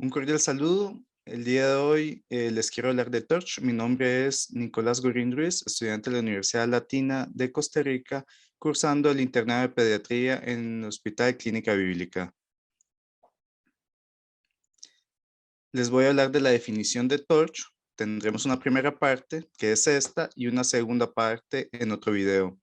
Un cordial saludo. El día de hoy les quiero hablar de Torch. Mi nombre es Nicolás Gorín Ruiz, estudiante de la Universidad Latina de Costa Rica, cursando el internado de pediatría en el Hospital Clínica Bíblica. Les voy a hablar de la definición de Torch. Tendremos una primera parte, que es esta, y una segunda parte en otro video.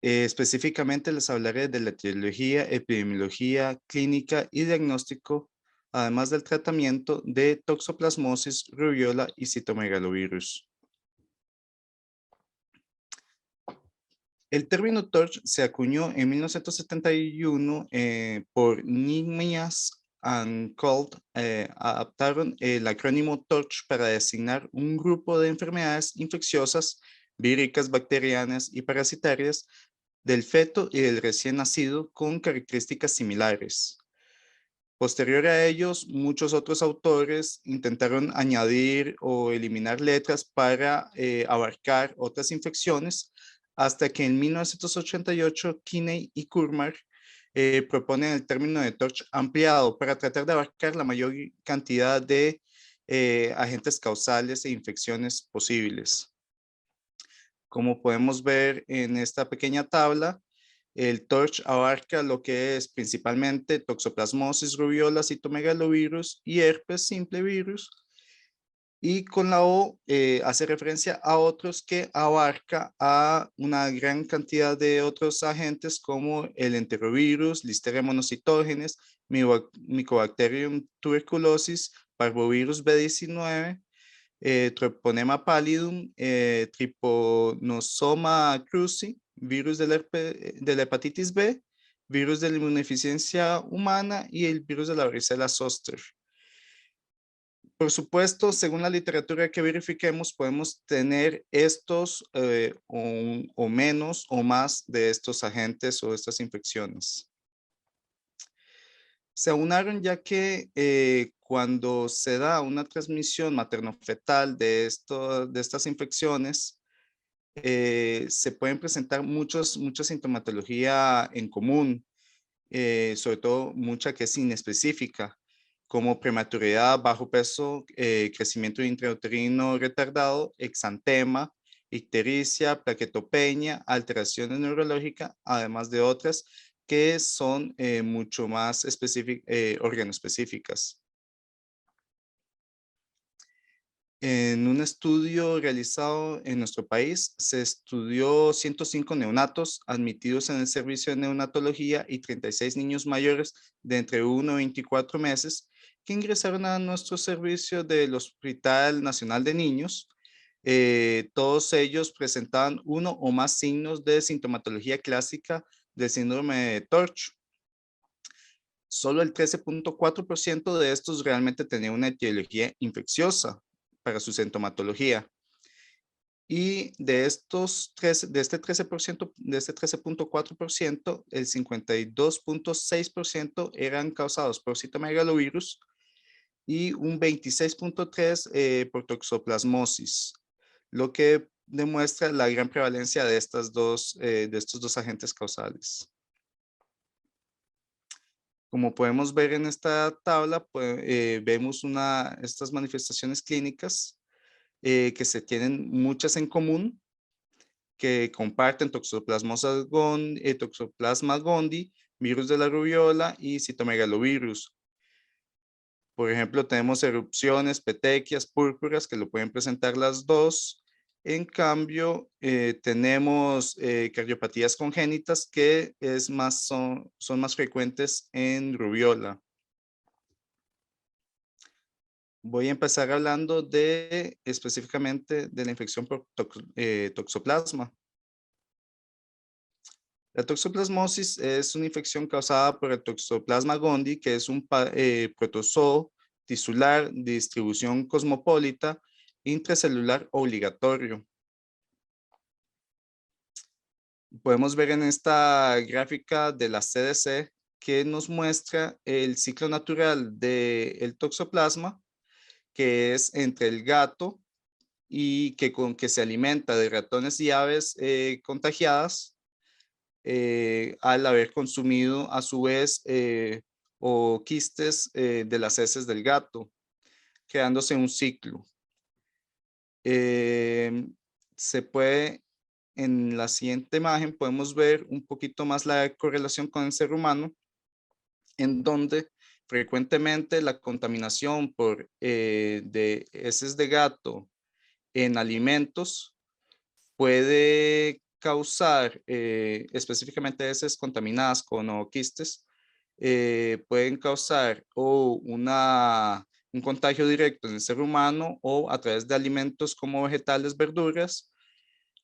Específicamente les hablaré de la etiología, epidemiología, clínica y diagnóstico, además del tratamiento de toxoplasmosis, rubiola y citomegalovirus. El término TORCH se acuñó en 1971 por Nijmeyes and Colt. Adaptaron el acrónimo TORCH para designar un grupo de enfermedades infecciosas, víricas, bacterianas y parasitarias del feto y del recién nacido con características similares. Posterior a ellos, muchos otros autores intentaron añadir o eliminar letras para abarcar otras infecciones, hasta que en 1988 Kinney y Kurmark proponen el término de TORCH ampliado para tratar de abarcar la mayor cantidad de agentes causales e infecciones posibles. Como podemos ver en esta pequeña tabla, el TORCH abarca lo que es principalmente toxoplasmosis, rubiola, citomegalovirus y herpes simple virus. Y con la O hace referencia a otros que abarca a una gran cantidad de otros agentes como el enterovirus, Listeria monocytogenes, Mycobacterium tuberculosis, parvovirus B19, Treponema pallidum, Trypanosoma cruzi, virus de la hepatitis B, virus de la inmunodeficiencia humana y el virus de la varicela zoster. Por supuesto, según la literatura que verifiquemos, podemos tener estos o menos o más de estos agentes o estas infecciones. Se aunaron ya que cuando se da una transmisión materno-fetal de estas infecciones, se pueden presentar mucha sintomatología en común, sobre todo mucha que es inespecífica, como prematuridad, bajo peso, crecimiento intrauterino retardado, exantema, ictericia, plaquetopenia, alteraciones neurológicas, además de otras que son mucho más organoespecíficas. En un estudio realizado en nuestro país, se estudió 105 neonatos admitidos en el servicio de neonatología y 36 niños mayores de entre 1 y 24 meses que ingresaron a nuestro servicio del Hospital Nacional de Niños. Todos ellos presentaban uno o más signos de sintomatología clásica del síndrome de Torch. Solo el 13.4% de estos realmente tenía una etiología infecciosa para su sintomatología. Y de este 13%, de este 13.4%, el 52.6% eran causados por citomegalovirus y un 26.3% por toxoplasmosis, lo que demuestra la gran prevalencia de estos dos agentes causales. Como podemos ver en esta tabla, vemos estas manifestaciones clínicas que se tienen muchas en común, que comparten Toxoplasma gondii, virus de la rubiola y citomegalovirus. Por ejemplo, tenemos erupciones, petequias, púrpuras, que lo pueden presentar las dos. En cambio, tenemos cardiopatías congénitas que son más frecuentes en rubiola. Voy a empezar hablando específicamente de la infección por toxoplasma. La toxoplasmosis es una infección causada por el Toxoplasma gondii, que es un protozoo tisular de distribución cosmopolita intracelular obligatorio. Podemos ver en esta gráfica de la CDC que nos muestra el ciclo natural del toxoplasma, que es entre el gato y que se alimenta de ratones y aves contagiadas al haber consumido a su vez o quistes de las heces del gato, creándose un ciclo. Se puede, en la siguiente imagen, podemos ver un poquito más la correlación con el ser humano, en donde frecuentemente la contaminación por de heces de gato en alimentos puede causar, específicamente heces contaminadas con ooquistes, pueden causar o un contagio directo en el ser humano o a través de alimentos como vegetales, verduras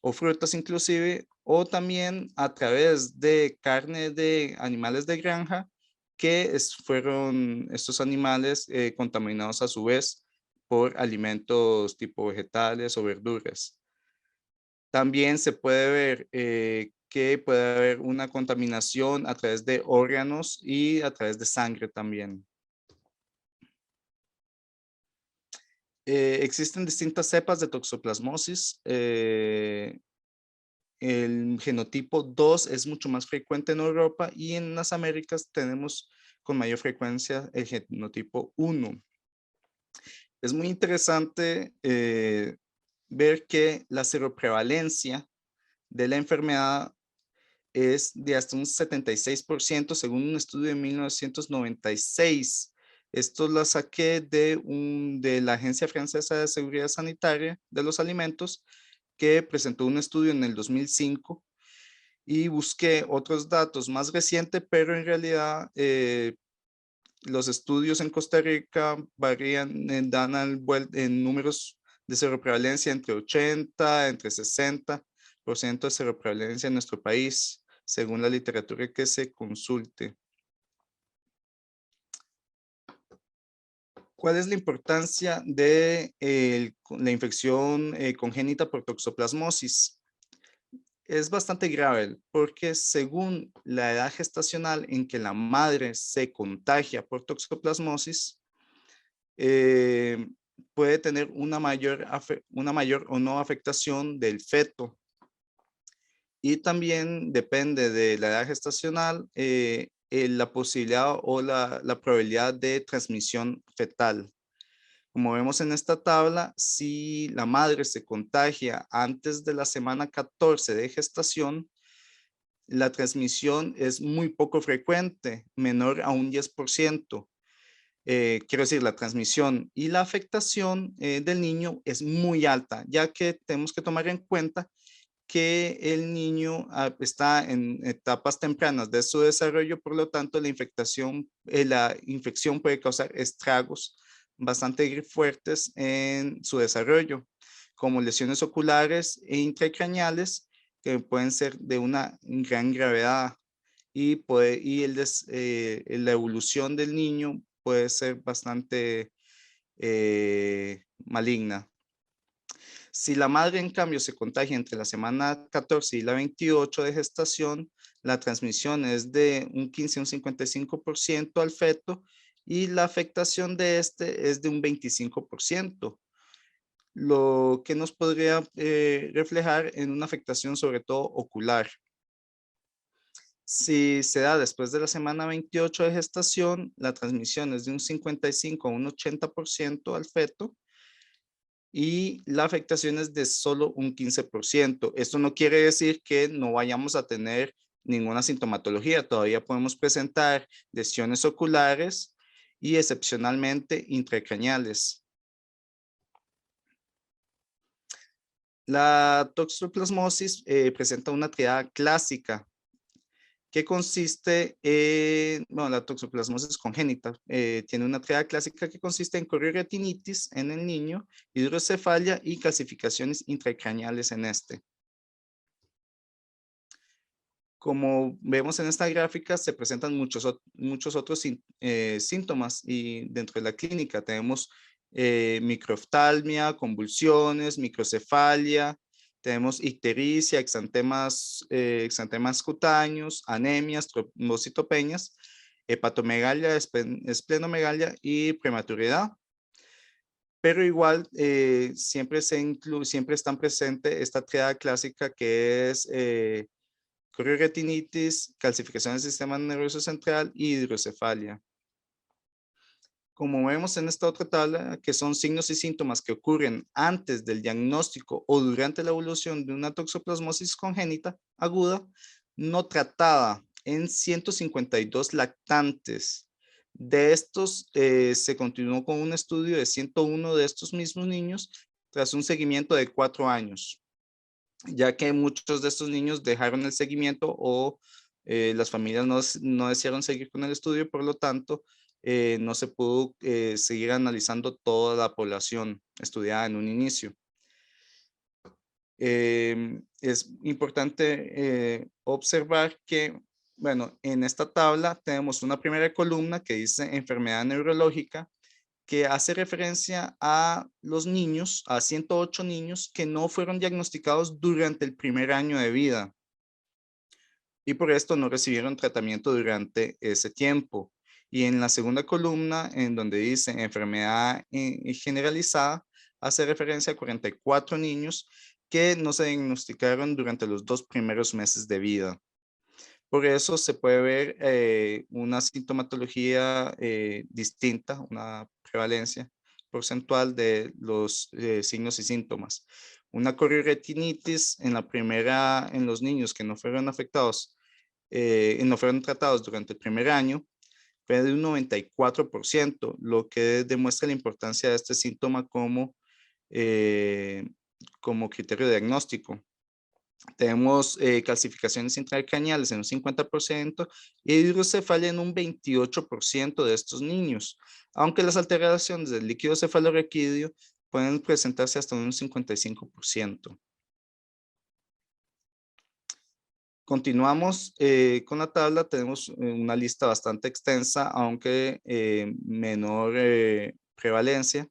o frutas inclusive, o también a través de carne de animales de granja que fueron estos animales contaminados a su vez por alimentos tipo vegetales o verduras. También se puede ver que puede haber una contaminación a través de órganos y a través de sangre también. Existen distintas cepas de toxoplasmosis. El genotipo 2 es mucho más frecuente en Europa y en las Américas tenemos con mayor frecuencia el genotipo 1. Es muy interesante ver que la seroprevalencia de la enfermedad es de hasta un 76% según un estudio de 1996. Esto lo saqué de la Agencia Francesa de Seguridad Sanitaria de los Alimentos, que presentó un estudio en el 2005 y busqué otros datos más recientes, pero en realidad los estudios en Costa Rica varían, dan en números de seroprevalencia entre 80, entre 60% de seroprevalencia en nuestro país, según la literatura que se consulte. ¿Cuál es la importancia de la infección congénita por toxoplasmosis? Es bastante grave porque según la edad gestacional en que la madre se contagia por toxoplasmosis, puede tener una mayor o no afectación del feto. Y también depende de la edad gestacional, la posibilidad o la probabilidad de transmisión fetal. Como vemos en esta tabla, si la madre se contagia antes de la semana 14 de gestación, la transmisión es muy poco frecuente, menor a un 10%. Quiero decir, la transmisión y la afectación del niño es muy alta, ya que tenemos que tomar en cuenta que el niño está en etapas tempranas de su desarrollo, por lo tanto la infección puede causar estragos bastante fuertes en su desarrollo, como lesiones oculares e intracraneales que pueden ser de una gran gravedad y la evolución del niño puede ser bastante maligna. Si la madre, en cambio, se contagia entre la semana 14 y la 28 de gestación, la transmisión es de un 15 a un 55% al feto y la afectación de este es de un 25%, lo que nos podría reflejar en una afectación sobre todo ocular. Si se da después de la semana 28 de gestación, la transmisión es de un 55 a un 80% al feto y la afectación es de solo un 15%. Esto no quiere decir que no vayamos a tener ninguna sintomatología. Todavía podemos presentar lesiones oculares y excepcionalmente intracraneales. La toxoplasmosis presenta una triada clásica que consiste en, bueno, la toxoplasmosis congénita tiene una triada clásica que consiste en corioretinitis en el niño, hidrocefalia y calcificaciones intracraneales en este. Como vemos en esta gráfica, se presentan muchos otros síntomas y dentro de la clínica tenemos microoftalmia, convulsiones, microcefalia, tenemos ictericia, exantemas cutáneos, anemias, trombocitopenias, hepatomegalia, esplenomegalia y prematuridad. Pero igual siempre están presente esta triada clásica que es corioretinitis, calcificación del sistema nervioso central y hidrocefalia. como vemos en esta otra tabla, que son signos y síntomas que ocurren antes del diagnóstico o durante la evolución de una toxoplasmosis congénita aguda no tratada en 152 lactantes. De estos, se continuó con un estudio de 101 de estos mismos niños tras un seguimiento de 4 años, ya que muchos de estos niños dejaron el seguimiento o las familias no desearon seguir con el estudio, por lo tanto, no se pudo seguir analizando toda la población estudiada en un inicio. Es importante observar que, bueno, en esta tabla tenemos una primera columna que dice enfermedad neurológica, que hace referencia a los niños, a 108 niños que no fueron diagnosticados durante el primer año de vida y por esto no recibieron tratamiento durante ese tiempo. Y en la segunda columna, en donde dice enfermedad generalizada, hace referencia a 44 niños que no se diagnosticaron durante los 2 primeros meses de vida. Por eso se puede ver una sintomatología distinta, una prevalencia porcentual de los signos y síntomas. Una corioretinitis en los niños que no fueron afectados, no fueron tratados durante el primer año, fue de un 94%, lo que demuestra la importancia de este síntoma como criterio diagnóstico. Tenemos calcificaciones intracraneales en un 50% y hidrocefalia en un 28% de estos niños, aunque las alteraciones del líquido cefalorraquídeo pueden presentarse hasta un 55%. Continuamos con la tabla, tenemos una lista bastante extensa, aunque menor prevalencia.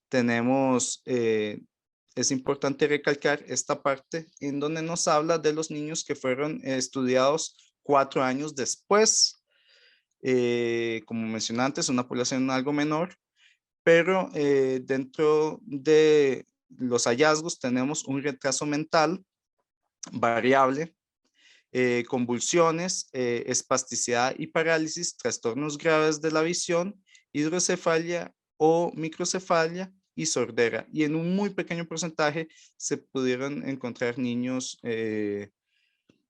Tenemos, es importante recalcar esta parte en donde nos habla de los niños que fueron estudiados 4 años después. Como mencioné antes, una población algo menor, pero dentro de los hallazgos tenemos un retraso mental variable, convulsiones, espasticidad y parálisis, trastornos graves de la visión, hidrocefalia o microcefalia y sordera. Y en un muy pequeño porcentaje se pudieron encontrar niños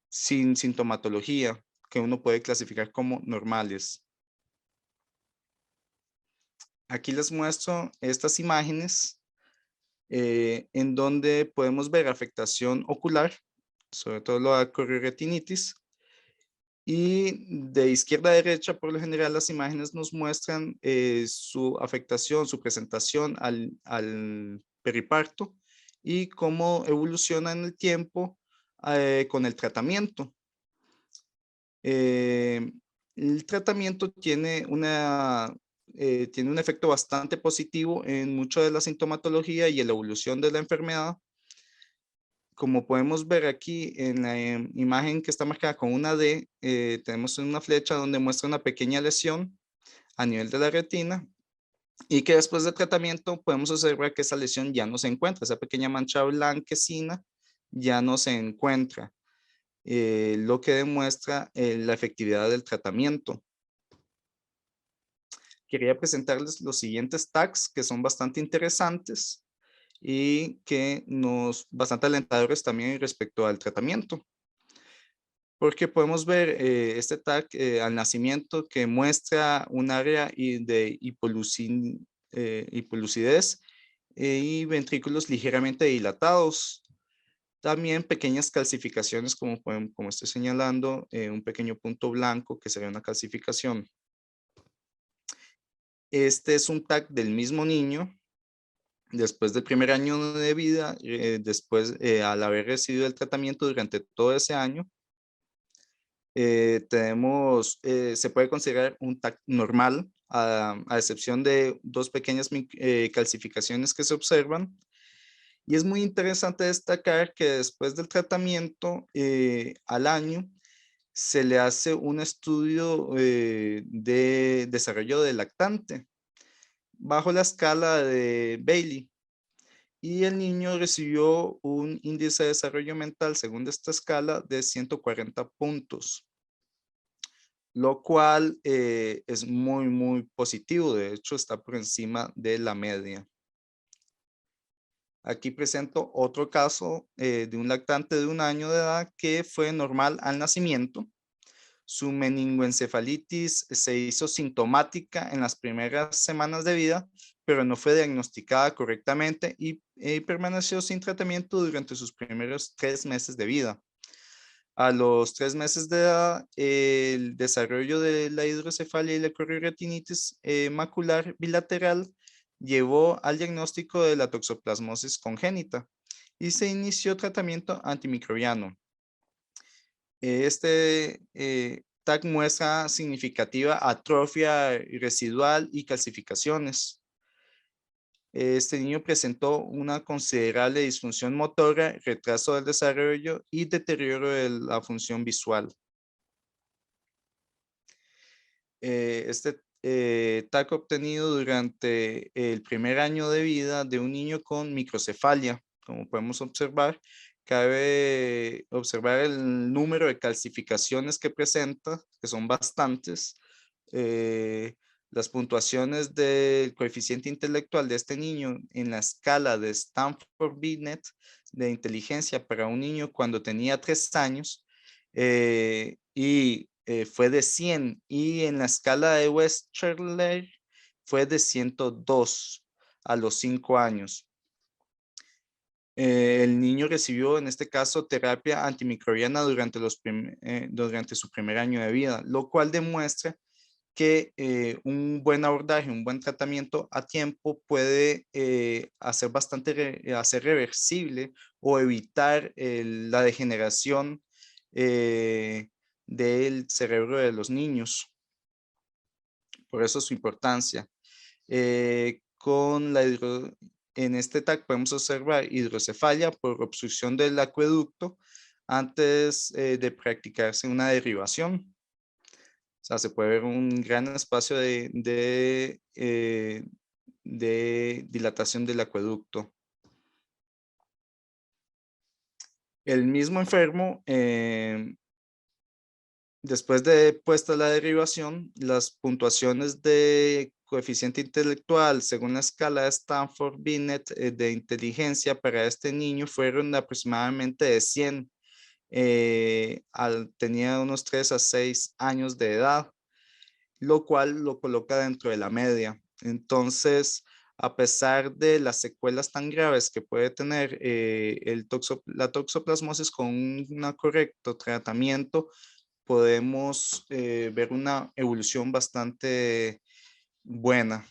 sin sintomatología, que uno puede clasificar como normales. Aquí les muestro estas imágenes en donde podemos ver afectación ocular, sobre todo la corioretinitis. Y de izquierda a derecha, por lo general, las imágenes nos muestran su afectación, su presentación al periparto y cómo evoluciona en el tiempo con el tratamiento. El tratamiento tiene tiene un efecto bastante positivo en mucho de la sintomatología y en la evolución de la enfermedad. Como podemos ver aquí en la imagen que está marcada con una D, tenemos una flecha donde muestra una pequeña lesión a nivel de la retina y que después de tratamiento podemos observar que esa lesión ya no se encuentra, esa pequeña mancha blanquecina ya no se encuentra, lo que demuestra la efectividad del tratamiento. Quería presentarles los siguientes tags que son bastante interesantes y que bastante alentadores también respecto al tratamiento. Porque podemos ver este tag al nacimiento que muestra un área de hipolucidez y ventrículos ligeramente dilatados. También pequeñas calcificaciones como estoy señalando, un pequeño punto blanco que sería una calcificación. Este es un tag del mismo niño después del primer año de vida, al haber recibido el tratamiento durante todo ese año. Se puede considerar un TAC normal, a excepción de dos pequeñas calcificaciones que se observan. Y es muy interesante destacar que después del tratamiento al año, se le hace un estudio de desarrollo de lactante bajo la escala de Bailey. Y el niño recibió un índice de desarrollo mental según esta escala de 140 puntos. lo cual es muy, muy positivo. De hecho, está por encima de la media. Aquí presento otro caso de un lactante de 1 año de edad que fue normal al nacimiento. Su meningoencefalitis se hizo sintomática en las primeras semanas de vida, pero no fue diagnosticada correctamente y permaneció sin tratamiento durante sus primeros 3 meses de vida. A los 3 meses de edad, el desarrollo de la hidrocefalia y la corioretinitis macular bilateral llevó al diagnóstico de la toxoplasmosis congénita y se inició tratamiento antimicrobiano. Este TAC muestra significativa atrofia residual y calcificaciones. Este niño presentó una considerable disfunción motora, retraso del desarrollo y deterioro de la función visual. Este TAC obtenido durante el primer año de vida de un niño con microcefalia. Como podemos observar, cabe observar el número de calcificaciones que presenta, que son bastantes. Las puntuaciones del coeficiente intelectual de este niño en la escala de Stanford-Binet de inteligencia para un niño cuando tenía 3 años y fue de 100, y en la escala de Westerler fue de 102 a los 5 años. El niño recibió en este caso terapia antimicrobiana durante su primer año de vida, lo cual demuestra que un buen abordaje, un buen tratamiento a tiempo puede hacer reversible o evitar la degeneración del cerebro de los niños. Por eso su importancia. En este TAC podemos observar hidrocefalia por obstrucción del acueducto antes de practicarse una derivación. O sea, se puede ver un gran espacio de dilatación del acueducto. El mismo enfermo, después de puesta la derivación, las puntuaciones de coeficiente intelectual según la escala de Stanford-Binet de inteligencia para este niño fueron aproximadamente de 100. Tenía unos 3 a 6 años de edad, lo cual lo coloca dentro de la media. Entonces, a pesar de las secuelas tan graves que puede tener la toxoplasmosis con un correcto tratamiento, podemos ver una evolución bastante buena.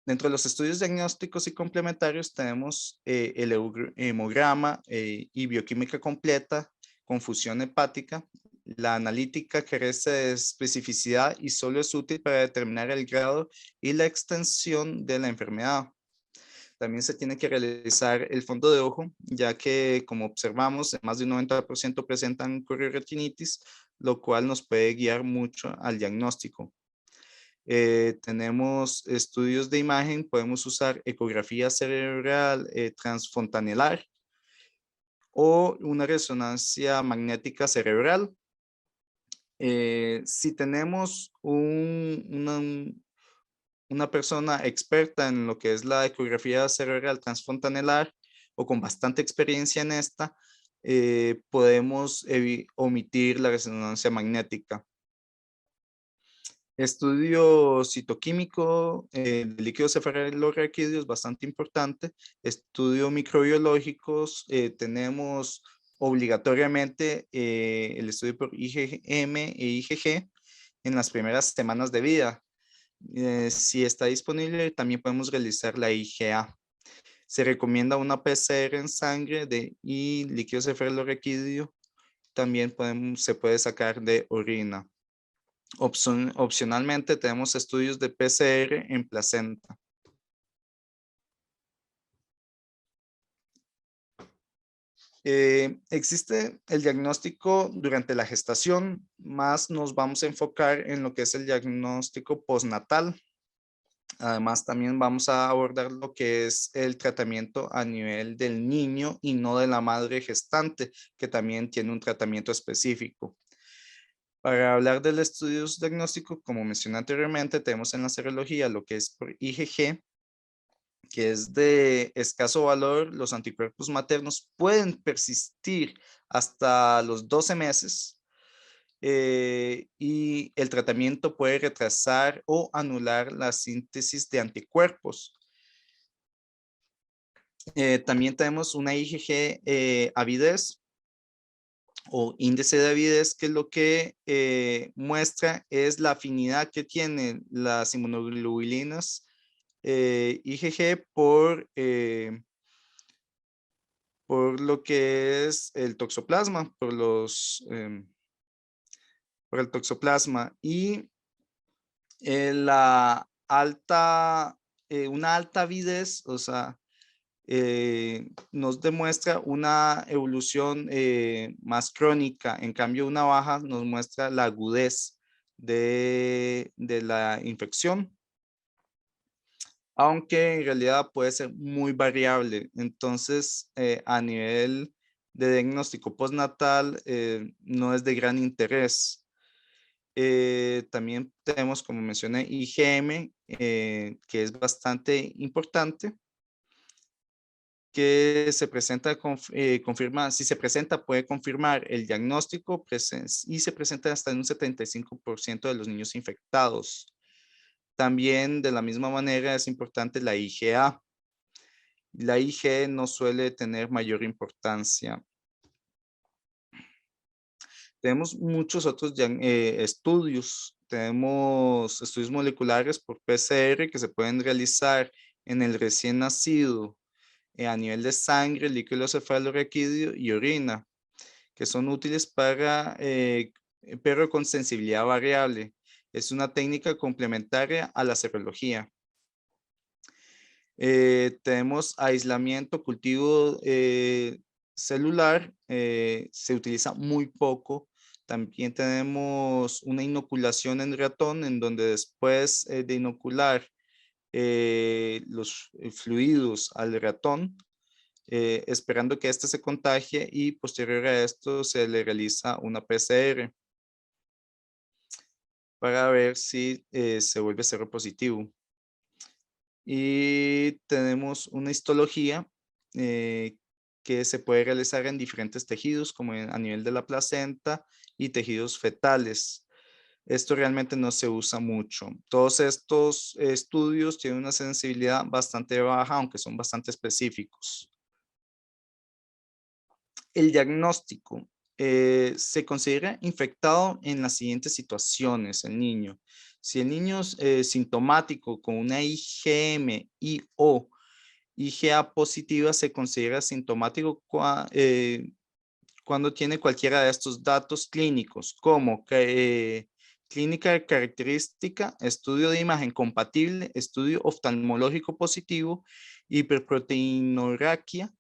Dentro de los estudios diagnósticos y complementarios tenemos el hemograma y bioquímica completa con fusión hepática. La analítica carece de especificidad y solo es útil para determinar el grado y la extensión de la enfermedad. También se tiene que realizar el fondo de ojo, ya que, como observamos, más de un 90% presentan corioretinitis, lo cual nos puede guiar mucho al diagnóstico. Tenemos estudios de imagen, podemos usar ecografía cerebral transfontanelar o una resonancia magnética cerebral. Si tenemos una persona experta en lo que es la ecografía cerebral transfontanelar o con bastante experiencia en esta, podemos omitir la resonancia magnética. Estudio citoquímico de líquidos cefalorraquídeos bastante importante. Estudio microbiológicos, tenemos obligatoriamente el estudio por IgM e IgG en las primeras semanas de vida. Si está disponible, también podemos realizar la IgA. Se recomienda una PCR en sangre y líquido cefalorraquídeo. También se puede sacar de orina. Opcionalmente tenemos estudios de PCR en placenta. Existe el diagnóstico durante la gestación, más nos vamos a enfocar en lo que es el diagnóstico postnatal. Además, también vamos a abordar lo que es el tratamiento a nivel del niño y no de la madre gestante, que también tiene un tratamiento específico. Para hablar del estudio diagnóstico, como mencioné anteriormente, tenemos en la serología lo que es por IgG, que es de escaso valor. Los anticuerpos maternos pueden persistir hasta los 12 meses y el tratamiento puede retrasar o anular la síntesis de anticuerpos. También tenemos una IgG avidez o índice de avidez, que lo que muestra es la afinidad que tienen las inmunoglobulinas IgG por lo que es el toxoplasma, por el toxoplasma. Y la alta, una alta avidez, o sea, nos demuestra una evolución más crónica. En cambio, una baja nos muestra la agudez de la infección, aunque en realidad puede ser muy variable. Entonces, a nivel de diagnóstico postnatal, no es de gran interés. También tenemos, como mencioné, IgM, que es bastante importante, que se presenta, confirma, si se presenta, puede confirmar el diagnóstico y se presenta hasta en un 75% de los niños infectados. También, de la misma manera, es importante la IgA. La IG no suele tener mayor importancia. Tenemos muchos otros estudios. Tenemos estudios moleculares por PCR que se pueden realizar en el recién nacido a nivel de sangre, líquido cefalorraquídeo y orina, que son útiles para, pero con sensibilidad variable. Es una técnica complementaria a la serología. Tenemos aislamiento, cultivo celular, se utiliza muy poco. También tenemos una inoculación en ratón, en donde después de inocular los fluidos al ratón, esperando que éste se contagie, y posterior a esto se le realiza una PCR para ver si se vuelve seropositivo. Y tenemos una histología que se puede realizar en diferentes tejidos, como a nivel de la placenta y tejidos fetales. Esto realmente no se usa mucho. Todos estos estudios tienen una sensibilidad bastante baja, aunque son bastante específicos. El diagnóstico. Se considera infectado en las siguientes situaciones, el niño. Si el niño es sintomático con una IgM y o IgA positiva, se considera sintomático cuando tiene cualquiera de estos datos clínicos, como clínica característica, estudio de imagen compatible, estudio oftalmológico positivo, hiperproteinorraquia.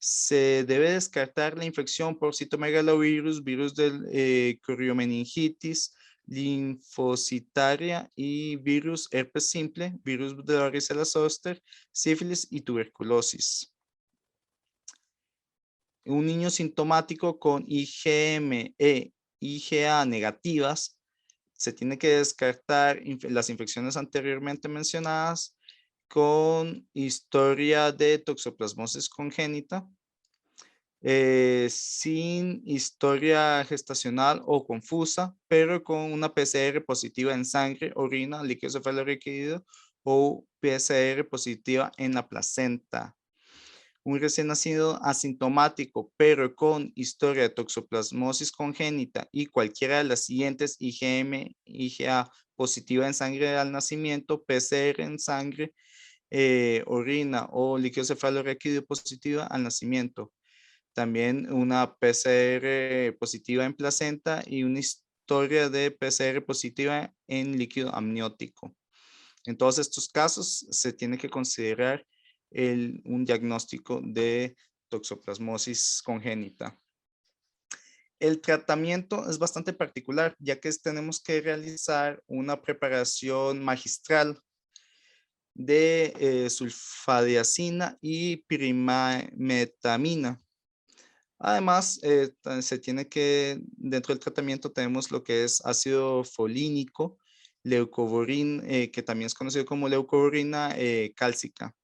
Se debe descartar la infección por citomegalovirus, virus del coriomeningitis, linfocitaria y virus herpes simple, virus de la varicela zoster, sífilis y tuberculosis. Un niño sintomático con IgM e IgA negativas, se tiene que descartar las infecciones anteriormente mencionadas con historia de toxoplasmosis congénita, sin historia gestacional o confusa, pero con una PCR positiva en sangre, orina, líquido cefalorraquídeo o PCR positiva en la placenta. Un recién nacido asintomático, pero con historia de toxoplasmosis congénita y cualquiera de las siguientes IgM, IgA positiva en sangre al nacimiento, PCR en sangre, orina o líquido cefalorraquídeo positiva al nacimiento. También una PCR positiva en placenta y una historia de PCR positiva en líquido amniótico. En todos estos casos se tiene que considerar un diagnóstico de toxoplasmosis congénita. El tratamiento es bastante particular, ya que tenemos que realizar una preparación magistral de sulfadiazina y pirimetamina. Además, se tiene que, dentro del tratamiento tenemos lo que es ácido folínico, leucovorin, que también es conocido como leucovorina cálcica.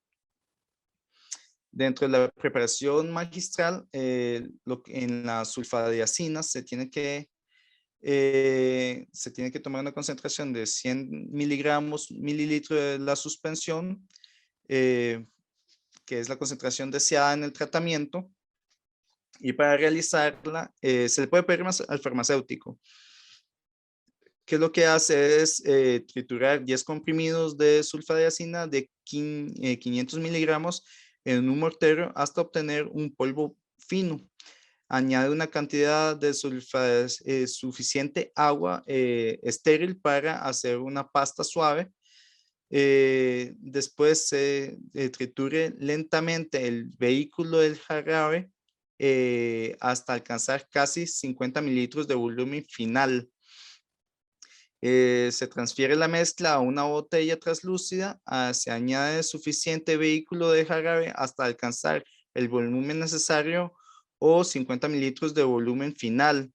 Dentro de la preparación magistral, en la sulfadiazina se tiene que tomar una concentración de 100 mililitros de la suspensión, que es la concentración deseada en el tratamiento. Y para realizarla, se le puede pedir más al farmacéutico, que lo que hace es triturar 10 comprimidos de sulfadiazina de 500 miligramos en un mortero hasta obtener un polvo fino. Añade una cantidad de suficiente agua estéril para hacer una pasta suave. Después se triture lentamente el vehículo del jarabe hasta alcanzar casi 50 mililitros de volumen final. Se transfiere la mezcla a una botella translúcida, se añade suficiente vehículo de jarabe hasta alcanzar el volumen necesario o 50 mililitros de volumen final.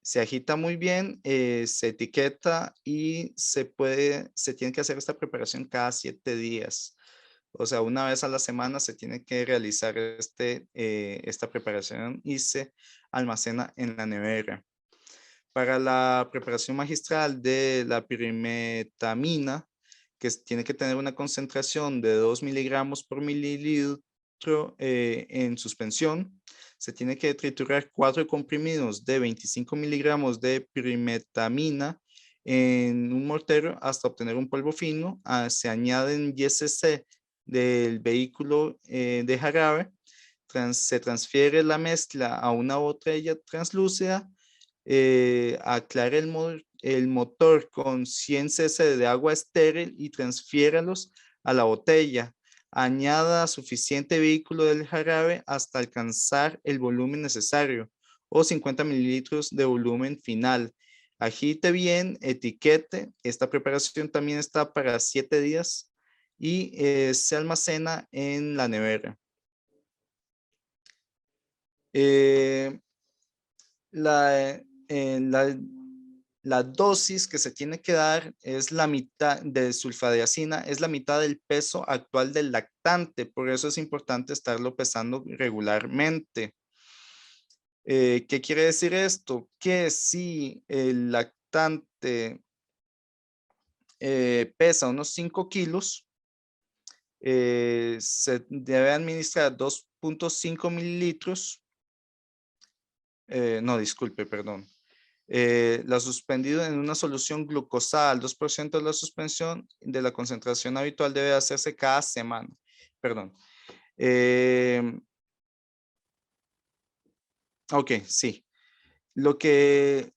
Se agita muy bien, se etiqueta y se tiene que hacer esta preparación cada 7 días. O sea, una vez a la semana se tiene que realizar esta preparación y se almacena en la nevera. Para la preparación magistral de la pirimetamina, que tiene que tener una concentración de 2 miligramos por mililitro en suspensión, se tiene que triturar 4 comprimidos de 25 miligramos de pirimetamina en un mortero hasta obtener un polvo fino. Se añaden 10 cc del vehículo de jarabe. Se transfiere la mezcla a una botella translúcida. Aclare el motor con 100 cc de agua estéril y transfiéralos a la botella. Añada suficiente vehículo del jarabe hasta alcanzar el volumen necesario o 50 mililitros de volumen final. Agite bien, etiquete. Esta preparación también está para 7 días y se almacena en la nevera. La dosis que se tiene que dar es la mitad de sulfadiazina, es la mitad del peso actual del lactante, por eso es importante estarlo pesando regularmente. ¿Qué quiere decir esto? Que si el lactante pesa unos 5 kilos, se debe administrar 2.5 mililitros. No, disculpe, perdón. La suspendido en una solución glucosada al 2% de la suspensión de la concentración habitual debe hacerse cada semana. Perdón. Ok, sí. Lo que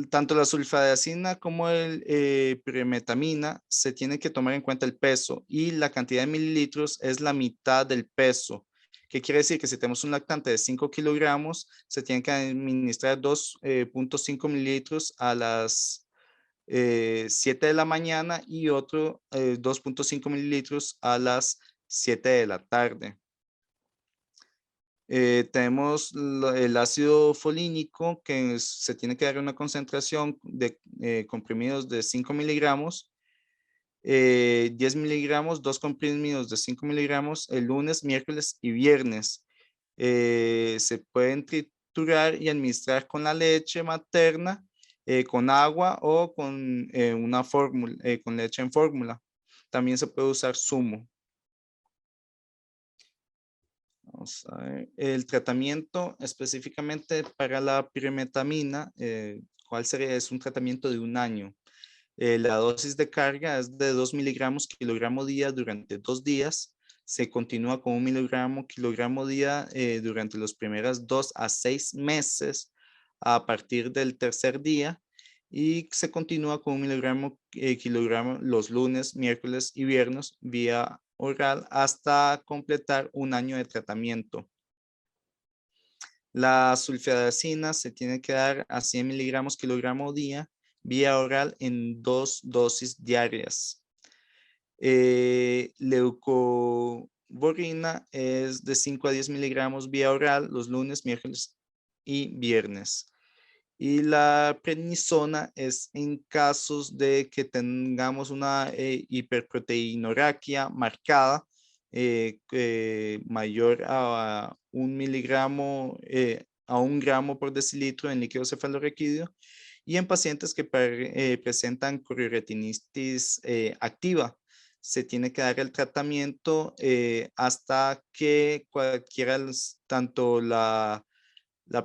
tanto la sulfadiazina como el pirimetamina se tiene que tomar en cuenta el peso y la cantidad de mililitros es la mitad del peso. ¿Qué quiere decir? Que si tenemos un lactante de 5 kilogramos, se tiene que administrar 2.5 mililitros a las 7 de la mañana y otro 2.5 mililitros a las 7 de la tarde. Tenemos el ácido folínico que se tiene que dar una concentración de comprimidos de 5 miligramos, 10 miligramos, 2 comprimidos de 5 miligramos el lunes, miércoles y viernes. Se pueden triturar y administrar con la leche materna, con agua o con una fórmula, con leche en fórmula. También se puede usar zumo. Vamos a ver. El tratamiento específicamente para la pirimetamina, ¿cuál sería? Es un tratamiento de 1 año. La dosis de carga es de 2 miligramos kilogramo día durante 2 días. Se continúa con 1 miligramo kilogramo día durante los primeros 2 a 6 meses a partir del tercer día. Y se continúa con 1 miligramo kilogramo los lunes, miércoles y viernes vía oral hasta completar 1 año de tratamiento. La sulfadiazina se tiene que dar a 100 miligramos kilogramo día vía oral en 2 dosis diarias. borina es de 5 a 10 miligramos vía oral los lunes, miércoles y viernes. Y la prednisona es en casos de que tengamos una hiperproteinorraquia marcada, mayor a 1 miligramo, a 1 gramo por decilitro en líquido cefalorraquídeo, y en pacientes que presentan corioretinitis activa. Se tiene que dar el tratamiento hasta que cualquiera, tanto la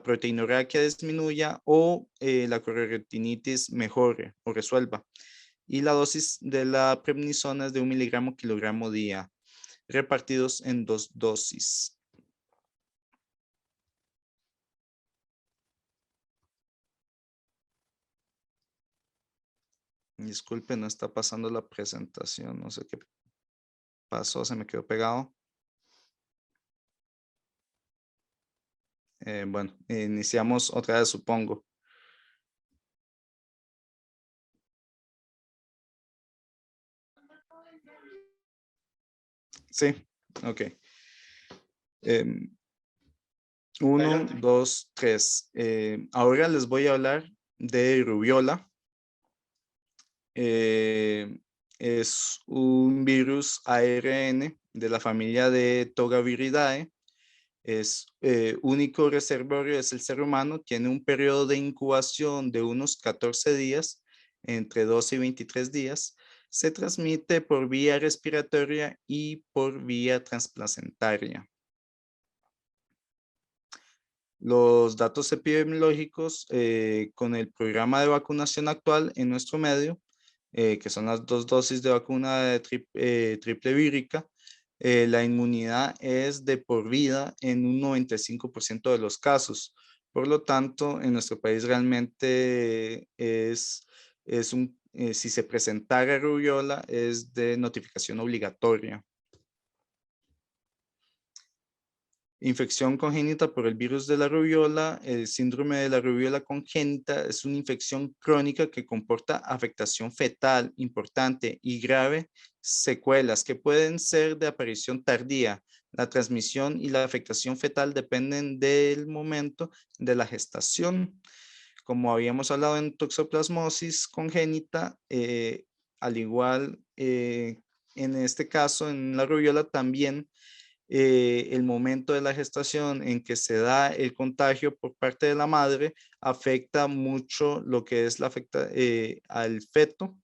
proteinorraquia disminuya o la corioretinitis mejore o resuelva. Y la dosis de la prednisona es de 1 miligramo/kilogramo día, repartidos en 2 dosis. Disculpe, no está pasando la presentación, no sé qué pasó, se me quedó pegado. Bueno, iniciamos otra vez, supongo. Sí, ok. 1, 2, 3. Ahora les voy a hablar de rubiola. Es un virus ARN de la familia de Togaviridae. Es único reservorio, es el ser humano. Tiene un periodo de incubación de unos 14 días, entre 12 y 23 días. Se transmite por vía respiratoria y por vía transplacentaria. Los datos epidemiológicos con el programa de vacunación actual en nuestro medio, que son las 2 dosis de vacuna de triple vírica, la inmunidad es de por vida en un 95% de los casos. Por lo tanto, en nuestro país realmente si se presentara rubiola, es de notificación obligatoria. Infección congénita por el virus de la rubiola. El síndrome de la rubiola congénita es una infección crónica que comporta afectación fetal importante y grave, secuelas que pueden ser de aparición tardía. La transmisión y la afectación fetal dependen del momento de la gestación. Como habíamos hablado en toxoplasmosis congénita, al igual en este caso, en la rubiola también el momento de la gestación en que se da el contagio por parte de la madre afecta mucho lo que es al feto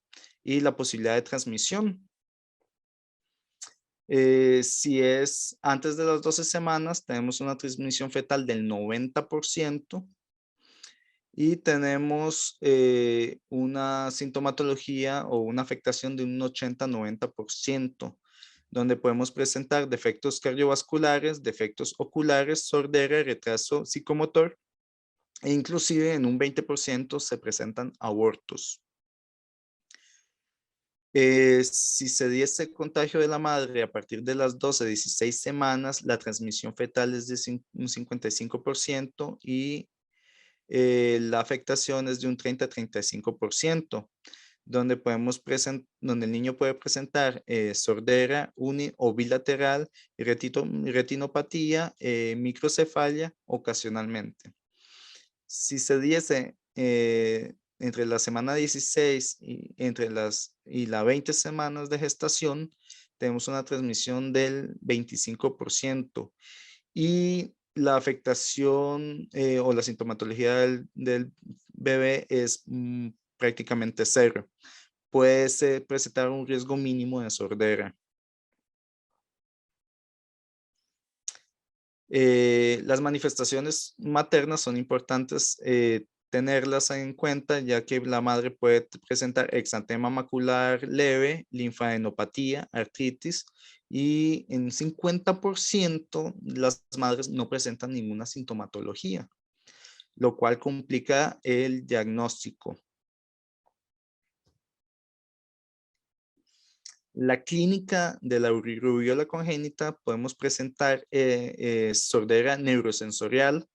y la posibilidad de transmisión. Si es antes de las 12 semanas, tenemos una transmisión fetal del 90% y tenemos una sintomatología o una afectación de un 80-90%, donde podemos presentar defectos cardiovasculares, defectos oculares, sordera, retraso psicomotor, e inclusive en un 20% se presentan abortos. Si se diese contagio de la madre a partir de las 12-16 semanas, la transmisión fetal es de un 55% y la afectación es de un 30-35%, donde donde el niño puede presentar sordera uni o bilateral, retinopatía, microcefalia ocasionalmente. Si se diese entre la semana 16 y la 20 semanas de gestación, tenemos una transmisión del 25%. Y la afectación o la sintomatología del bebé es prácticamente cero. Puede presentar un riesgo mínimo de sordera. Las manifestaciones maternas son importantes tenerlas en cuenta, ya que la madre puede presentar exantema macular leve, linfadenopatía, artritis, y en 50% las madres no presentan ninguna sintomatología, lo cual complica el diagnóstico. La clínica de la rubiola congénita podemos presentar sordera neurosensorial,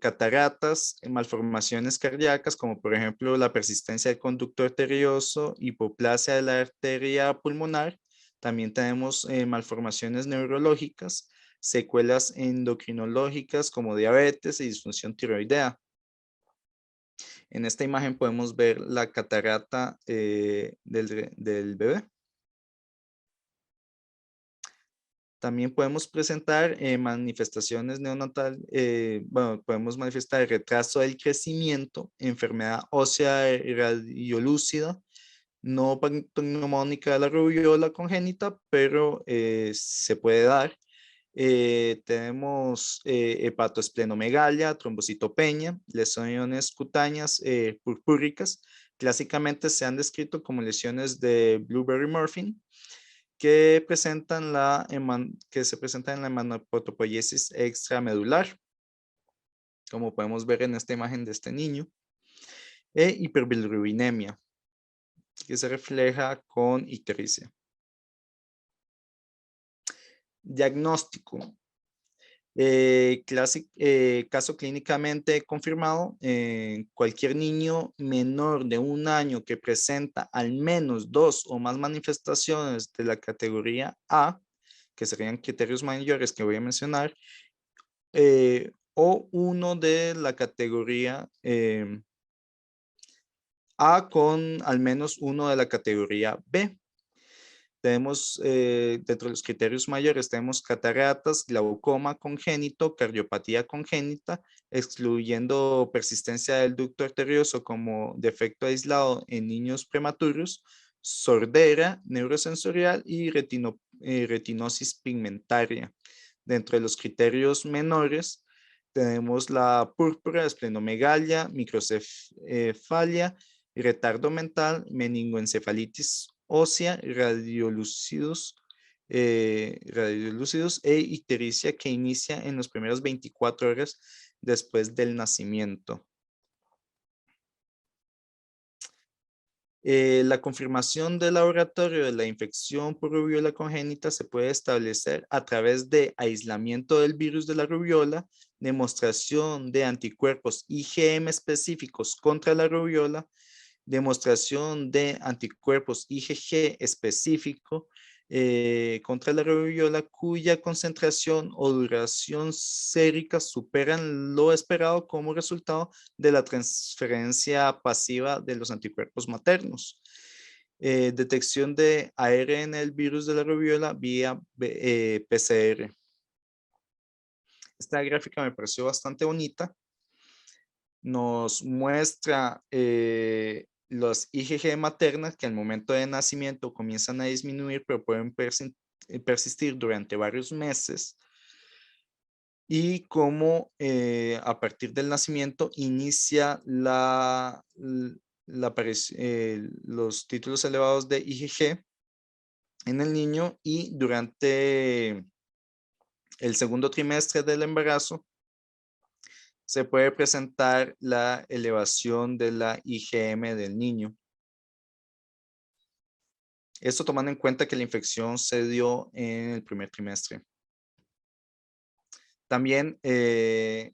cataratas, malformaciones cardíacas, como por ejemplo la persistencia del conducto arterioso, hipoplasia de la arteria pulmonar, También tenemos malformaciones neurológicas, secuelas endocrinológicas como diabetes y disfunción tiroidea. En esta imagen podemos ver la catarata del bebé. También podemos presentar manifestaciones neonatal, bueno, podemos manifestar retraso del crecimiento, enfermedad ósea radiolúcida, no pneumónica de la rubiola congénita, pero se puede dar. Tenemos hepatoesplenomegalia, trombocitopenia, lesiones cutáneas purpúricas. Clásicamente se han descrito como lesiones de Blueberry-Murphy que se presentan en la hematopoiesis extramedular, como podemos ver en esta imagen de este niño, e hiperbilirubinemia, que se refleja con ictericia. Diagnóstico. Caso clínicamente confirmado, cualquier niño menor de 1 año que presenta al menos 2 o más manifestaciones de la categoría A, que serían criterios mayores que voy a mencionar, o uno de la categoría A con al menos uno de la categoría B. Tenemos dentro de los criterios mayores, tenemos cataratas, glaucoma congénito, cardiopatía congénita, excluyendo persistencia del ducto arterioso como defecto aislado en niños prematuros, sordera neurosensorial y retinosis pigmentaria. Dentro de los criterios menores, tenemos la púrpura, esplenomegalia, microcefalia, retardo mental, meningoencefalitis ósea, radiolúcidos e ictericia que inicia en las primeras 24 horas después del nacimiento. La confirmación del laboratorio de la infección por rubiola congénita se puede establecer a través de aislamiento del virus de la rubiola, demostración de anticuerpos IgM específicos contra la rubiola, demostración de anticuerpos IgG específico contra la rubiola cuya concentración o duración sérica superan lo esperado como resultado de la transferencia pasiva de los anticuerpos maternos. Detección de ARN del virus de la rubiola vía PCR. Esta gráfica me pareció bastante bonita. Nos muestra los IgG maternas que al momento de nacimiento comienzan a disminuir, pero pueden persistir durante varios meses. Y cómo a partir del nacimiento inicia los títulos elevados de IgG en el niño y durante el segundo trimestre del embarazo se puede presentar la elevación de la IgM del niño. Esto tomando en cuenta que la infección se dio en el primer trimestre. También es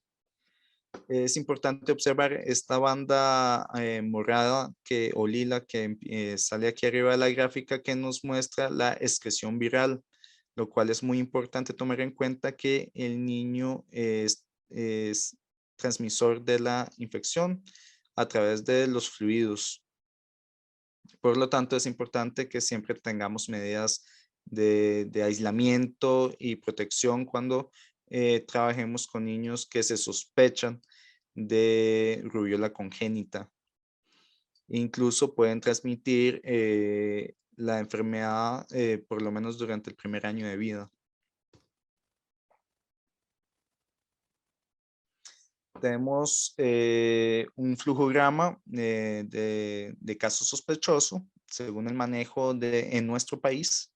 importante observar esta banda morada o lila que sale aquí arriba de la gráfica que nos muestra la excreción viral, lo cual es muy importante tomar en cuenta que el niño es transmisor de la infección a través de los fluidos. Por lo tanto, es importante que siempre tengamos medidas de aislamiento y protección cuando trabajemos con niños que se sospechan de rubiola congénita. Incluso pueden transmitir la enfermedad por lo menos durante el primer año de vida. Tenemos un flujograma de caso sospechoso según el manejo en nuestro país.